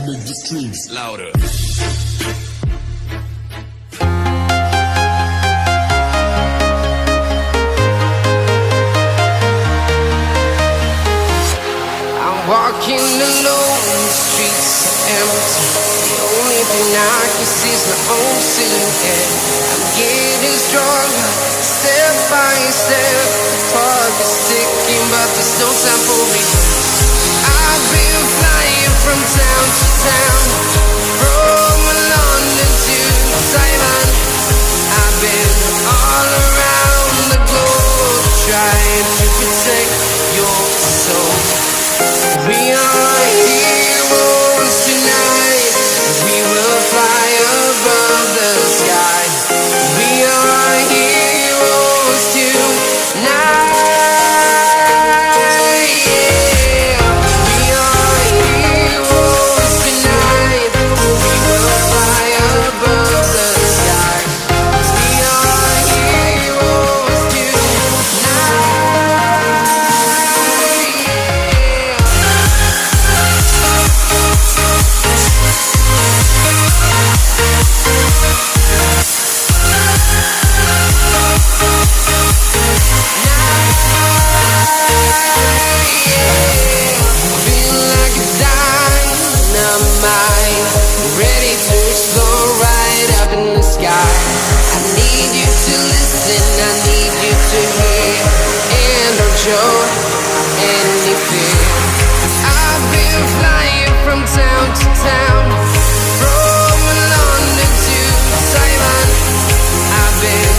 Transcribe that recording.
Make the streams louder. I'm walking alone, the streets are empty. The only thing I can see is my own silhouette. I'm getting stronger, step by step. The clock is ticking, but there's no time for me. I've been flying from town to town, from London to Taiwan. I've been all around the globe, trying to protect your soul. We are heroes tonight. We will fly above the sky. We are heroes tonight. Yeah. We are heroes tonight. We will fly above the sky. We are heroes tonight. Feel like a dynamite, ready to explode right up in the sky. I need you to listen, I need you to hear, and don't show any fear. I've been flying from town to town, from London to Taiwan. I've been